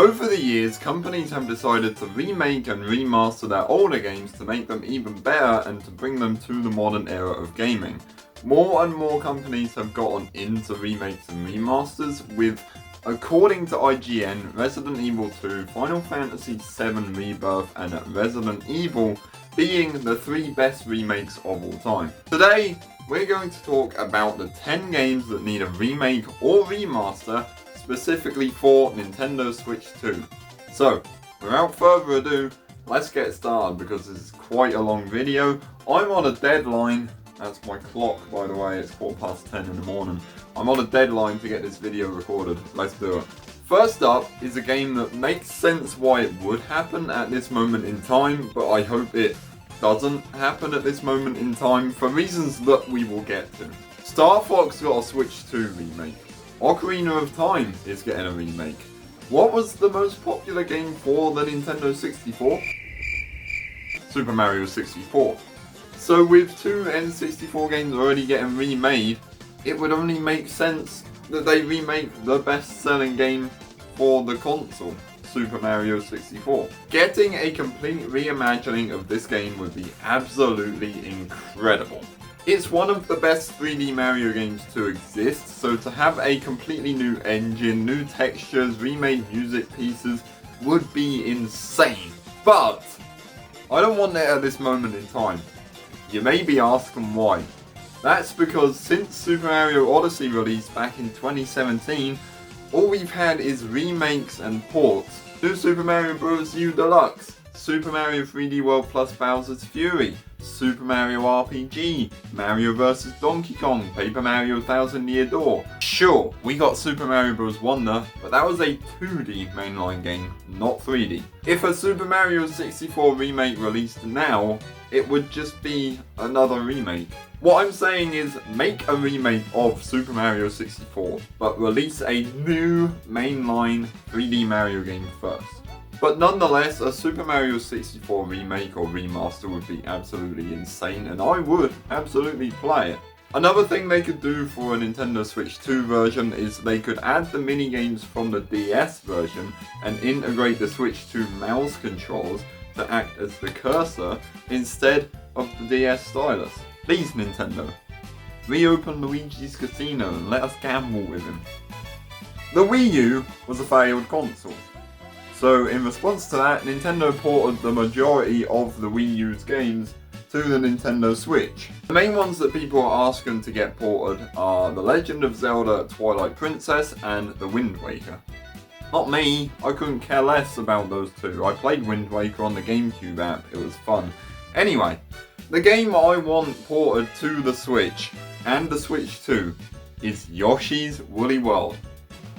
Over the years, companies have decided to remake and remaster their older games to make them even better and to bring them to the modern era of gaming. More and more companies have gotten into remakes and remasters with, according to IGN, Resident Evil 2, Final Fantasy VII Rebirth and Resident Evil being the 3 best remakes of all time. Today, we're going to talk about the 10 games that need a remake or remaster specifically for Nintendo Switch 2. So, without further ado, let's get started because this is quite a long video. I'm on a deadline. That's my clock, by the way, it's 10:15 in the morning. I'm on a deadline to get this video recorded. Let's do it. First up is a game that makes sense why it would happen at this moment in time, but I hope it doesn't happen at this moment in time for reasons that we will get to. Star Fox got a Switch 2 remake. Ocarina of Time is getting a remake. What was the most popular game for the Nintendo 64? Super Mario 64. So with 2 N64 games already getting remade, it would only make sense that they remake the best-selling game for the console, Super Mario 64. Getting a complete reimagining of this game would be absolutely incredible. It's one of the best 3D Mario games to exist, so to have a completely new engine, new textures, remade music pieces would be insane. But I don't want it at this moment in time. You may be asking why. That's because since Super Mario Odyssey released back in 2017, all we've had is remakes and ports. New Super Mario Bros. U Deluxe, Super Mario 3D World plus Bowser's Fury, Super Mario RPG, Mario vs. Donkey Kong, Paper Mario Thousand Year Door. Sure, we got Super Mario Bros. Wonder, but that was a 2D mainline game, not 3D. If a Super Mario 64 remake released now, it would just be another remake. What I'm saying is, make a remake of Super Mario 64, but release a new mainline 3D Mario game first. But nonetheless, a Super Mario 64 remake or remaster would be absolutely insane, and I would absolutely play it. Another thing they could do for a Nintendo Switch 2 version is they could add the minigames from the DS version and integrate the Switch 2 mouse controls to act as the cursor instead of the DS stylus. Please, Nintendo, reopen Luigi's Casino and let us gamble with him. The Wii U was a failed console. So in response to that, Nintendo ported the majority of the Wii U's games to the Nintendo Switch. The main ones that people are asking to get ported are The Legend of Zelda Twilight Princess and The Wind Waker. Not me, I couldn't care less about those two. I played Wind Waker on the GameCube app, it was fun. Anyway, the game I want ported to the Switch and the Switch 2 is Yoshi's Woolly World.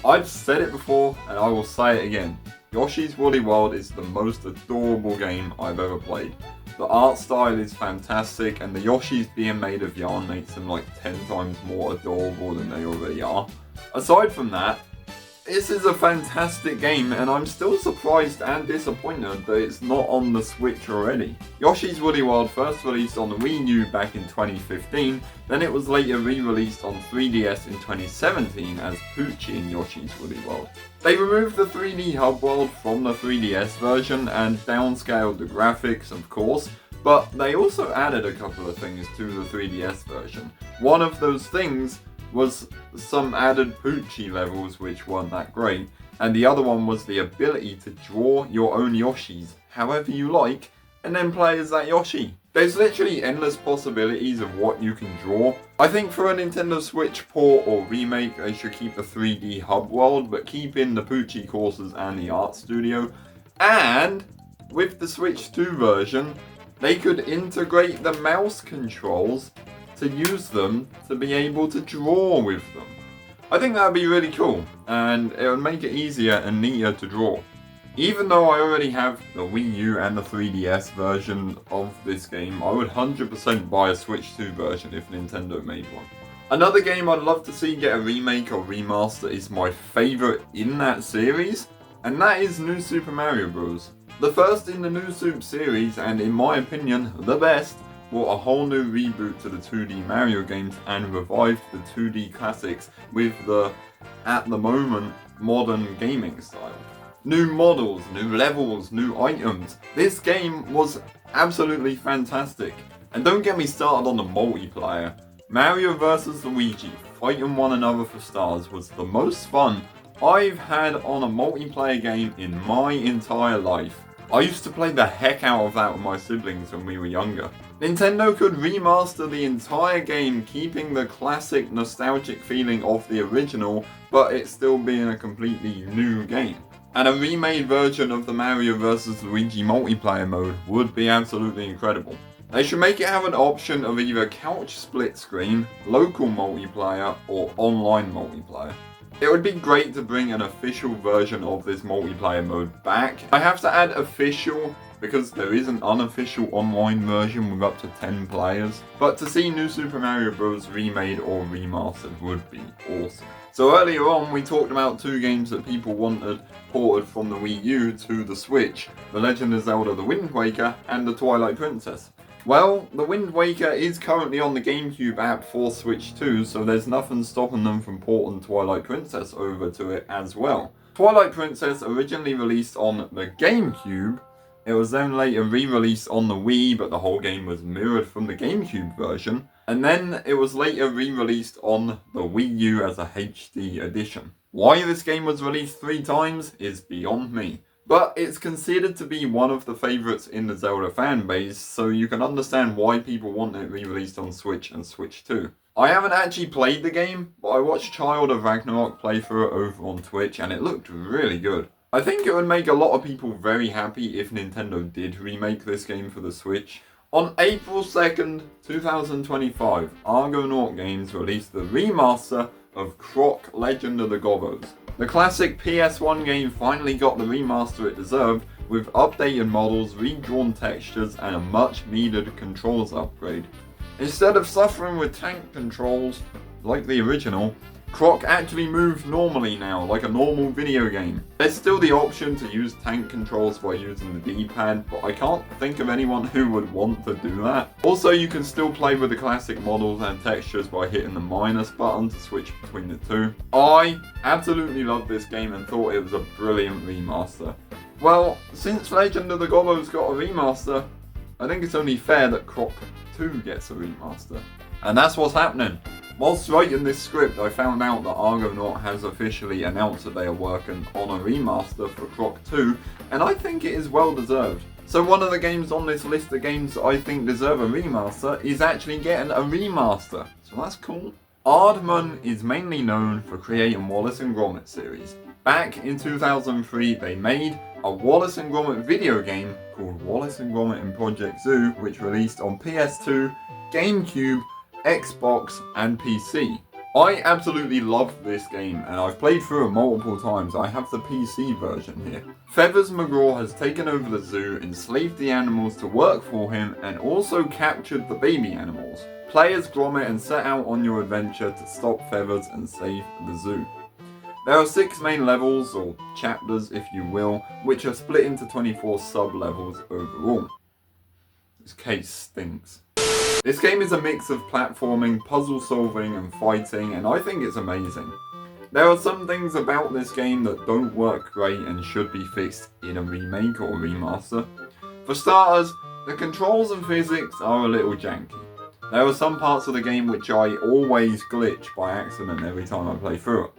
I've said it before and I will say it again. Yoshi's Woolly World is the most adorable game I've ever played. The art style is fantastic and the Yoshis being made of yarn makes them like 10 times more adorable than they already are. Aside from that, this is a fantastic game and I'm still surprised and disappointed that it's not on the Switch already. Yoshi's Woolly World first released on the Wii U back in 2015, then it was later re-released on 3DS in 2017 as Poochie in Yoshi's Woolly World. They removed the 3D hub world from the 3DS version and downscaled the graphics, of course, but they also added a couple of things to the 3DS version. One of those things was some added Poochie levels which weren't that great, and the other one was the ability to draw your own Yoshis however you like and then play as that Yoshi. There's literally endless possibilities of what you can draw. I think for a Nintendo Switch port or remake they should keep the 3D hub world but keep in the Poochie courses and the art studio, and with the Switch 2 version they could integrate the mouse controls to use them to be able to draw with them. I think that would be really cool and it would make it easier and neater to draw. Even though I already have the Wii U and the 3DS version of this game, I would 100% buy a Switch 2 version if Nintendo made one. Another game I'd love to see get a remake or remaster is my favourite in that series, and that is New Super Mario Bros. The first in the New Super series, and in my opinion, the best, brought a whole new reboot to the 2D Mario games and revived the 2D classics with the, at the moment, modern gaming style. New models, new levels, new items. This game was absolutely fantastic. And don't get me started on the multiplayer. Mario vs Luigi, fighting one another for stars, was the most fun I've had on a multiplayer game in my entire life. I used to play the heck out of that with my siblings when we were younger. Nintendo could remaster the entire game, keeping the classic nostalgic feeling of the original, but it still being a completely new game. And a remade version of the Mario vs Luigi multiplayer mode would be absolutely incredible. They should make it have an option of either couch split screen, local multiplayer, or online multiplayer. It would be great to bring an official version of this multiplayer mode back. I have to add official because there is an unofficial online version with up to 10 players. But to see New Super Mario Bros. Remade or remastered would be awesome. So earlier on we talked about two games that people wanted ported from the Wii U to the Switch. The Legend of Zelda The Wind Waker and the Twilight Princess. Well, The Wind Waker is currently on the GameCube app for Switch 2, so there's nothing stopping them from porting Twilight Princess over to it as well. Twilight Princess originally released on the GameCube. It was then later re-released on the Wii, but the whole game was mirrored from the GameCube version. And then it was later re-released on the Wii U as a HD edition. Why this game was released 3 times is beyond me. But it's considered to be one of the favourites in the Zelda fanbase, so you can understand why people want it re-released on Switch and Switch 2. I haven't actually played the game, but I watched Child of Ragnarok play through it over on Twitch and it looked really good. I think it would make a lot of people very happy if Nintendo did remake this game for the Switch. On April 2nd, 2025, Argonaut Games released the remaster of Croc Legend of the Gobbos. The classic PS1 game finally got the remaster it deserved, with updated models, redrawn textures, and a much needed controls upgrade. Instead of suffering with tank controls like the original, Croc actually moves normally now, like a normal video game. There's still the option to use tank controls by using the D-pad, but I can't think of anyone who would want to do that. Also, you can still play with the classic models and textures by hitting the minus button to switch between the two. I absolutely loved this game and thought it was a brilliant remaster. Well, since Legend of the Gobbos got a remaster, I think it's only fair that Croc 2 gets a remaster. And that's what's happening. Whilst writing this script, I found out that Argonaut has officially announced that they are working on a remaster for Croc 2, and I think it is well deserved. So one of the games on this list of games that I think deserve a remaster is actually getting a remaster, so that's cool. Aardman is mainly known for creating Wallace and Gromit series. Back in 2003, they made a Wallace and Gromit video game called Wallace and Gromit in Project Zoo, which released on PS2, GameCube, Xbox and PC. I absolutely love this game and I've played through it multiple times. I have the PC version here. Feathers McGraw has taken over the zoo, enslaved the animals to work for him, and also captured the baby animals. Play as Gromit and set out on your adventure to stop Feathers and save the zoo. There are 6 main levels, or chapters if you will, which are split into 24 sub-levels overall. This case stinks. This game is a mix of platforming, puzzle solving and fighting, and I think it's amazing. There are some things about this game that don't work great and should be fixed in a remake or remaster. For starters, the controls and physics are a little janky. There are some parts of the game which I always glitch by accident every time I play through it.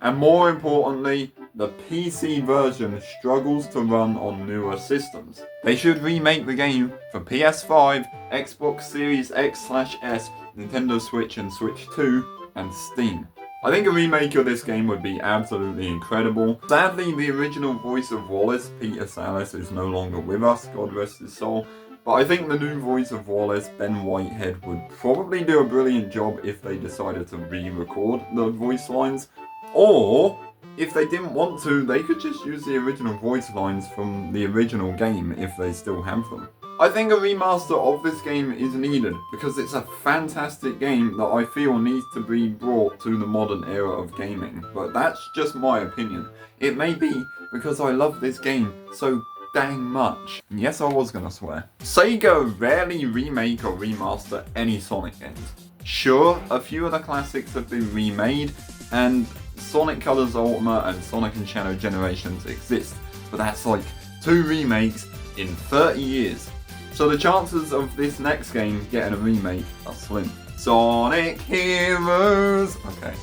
And more importantly, the PC version struggles to run on newer systems. They should remake the game for PS5, Xbox Series X/S, Nintendo Switch and Switch 2, and Steam. I think a remake of this game would be absolutely incredible. Sadly, the original voice of Wallace, Peter Sallis, is no longer with us, God rest his soul. But I think the new voice of Wallace, Ben Whitehead, would probably do a brilliant job if they decided to re-record the voice lines. Or, if they didn't want to, they could just use the original voice lines from the original game if they still have them. I think a remaster of this game is needed because it's a fantastic game that I feel needs to be brought to the modern era of gaming. But that's just my opinion. It may be because I love this game so dang much. And yes, I was gonna swear. Sega rarely remake or remaster any Sonic games. Sure, a few of the classics have been remade, and Sonic Colors Ultimate and Sonic and Shadow Generations exist, but that's like 2 remakes in 30 years. So the chances of this next game getting a remake are slim. Sonic Heroes! Okay,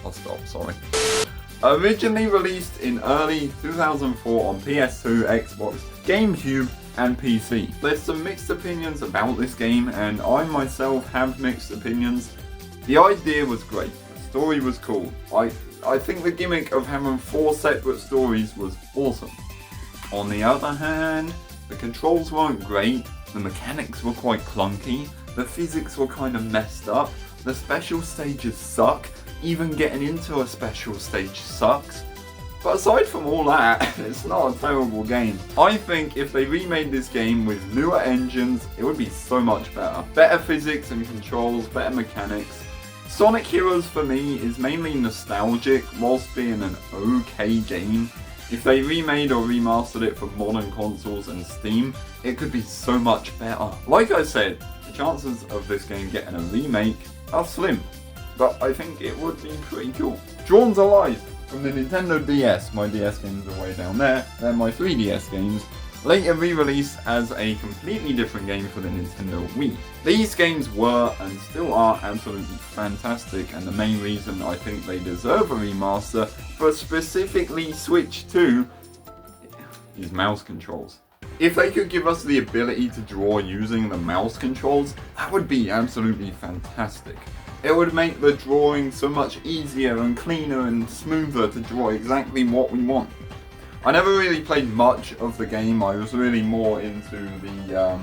I'll stop, sorry. Originally released in early 2004 on PS2, Xbox, GameCube, and PC. There's some mixed opinions about this game, and I myself have mixed opinions. The idea was great, the story was cool. I think the gimmick of having 4 separate stories was awesome. On the other hand, the controls weren't great, the mechanics were quite clunky, the physics were kind of messed up, the special stages suck, even getting into a special stage sucks. But aside from all that, it's not a terrible game. I think if they remade this game with newer engines, it would be so much better. Better physics and controls, better mechanics. Sonic Heroes for me is mainly nostalgic whilst being an okay game. If they remade or remastered it for modern consoles and Steam, it could be so much better. Like I said, the chances of this game getting a remake are slim, but I think it would be pretty cool. Drawn Alive from the Nintendo DS. My DS games are way down there. They're my 3DS games. Later re-released as a completely different game for the Nintendo Wii. These games were and still are absolutely fantastic, and the main reason I think they deserve a remaster for specifically Switch 2 is mouse controls. If they could give us the ability to draw using the mouse controls, that would be absolutely fantastic. It would make the drawing so much easier and cleaner and smoother to draw exactly what we want. I never really played much of the game. I was really more into the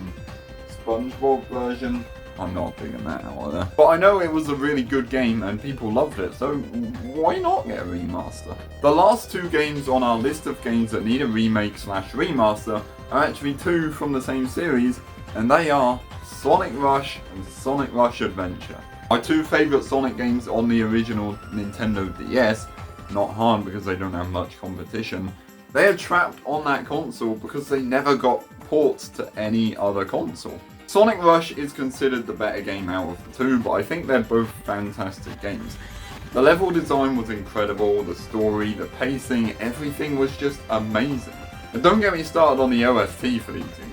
SpongeBob version. I'm not digging that out either. But I know it was a really good game and people loved it, so why not get a remaster? The last 2 games on our list of games that need a remake / remaster are actually 2 from the same series, and they are Sonic Rush and Sonic Rush Adventure. My 2 favourite Sonic games on the original Nintendo DS, not hard because they don't have much competition. They are trapped on that console because they never got ports to any other console. Sonic Rush is considered the better game out of the 2, but I think they're both fantastic games. The level design was incredible, the story, the pacing, everything was just amazing. And don't get me started on the OST for these games.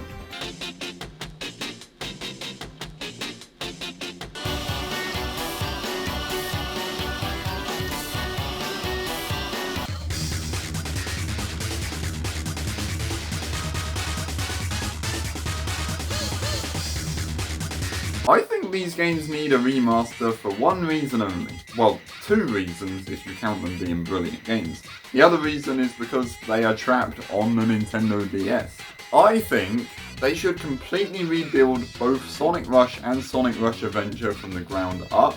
I think these games need a remaster for one reason only. Well, 2 reasons if you count them being brilliant games. The other reason is because they are trapped on the Nintendo DS. I think they should completely rebuild both Sonic Rush and Sonic Rush Adventure from the ground up,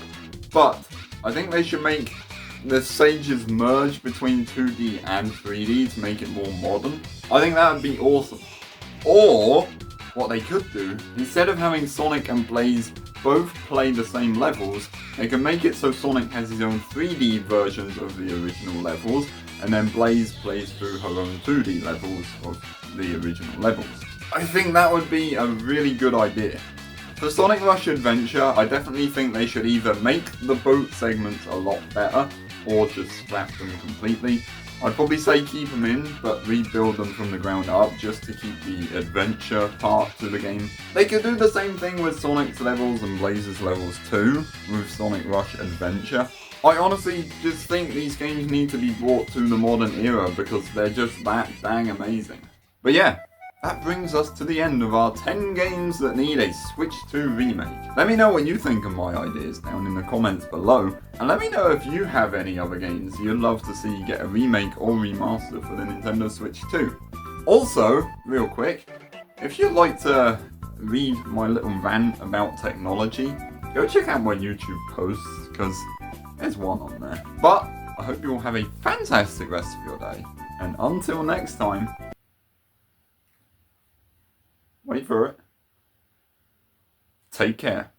but I think they should make the stages merge between 2D and 3D to make it more modern. I think that would be awesome. Or what they could do, instead of having Sonic and Blaze both play the same levels, they can make it so Sonic has his own 3D versions of the original levels, and then Blaze plays through her own 2D levels of the original levels. I think that would be a really good idea. For Sonic Rush Adventure, I definitely think they should either make the boat segments a lot better, or just scrap them completely. I'd probably say keep them in, but rebuild them from the ground up just to keep the adventure part to the game. They could do the same thing with Sonic's levels and Blaze's levels too, with Sonic Rush Adventure. I honestly just think these games need to be brought to the modern era because they're just that dang amazing. But yeah, that brings us to the end of our 10 games that need a Switch 2 remake. Let me know what you think of my ideas down in the comments below, and let me know if you have any other games you'd love to see get a remake or remaster for the Nintendo Switch 2. Also, real quick, if you'd like to read my little rant about technology, go check out my YouTube posts, because there's one on there. But I hope you all have a fantastic rest of your day, and until next time, wait for it. Take care.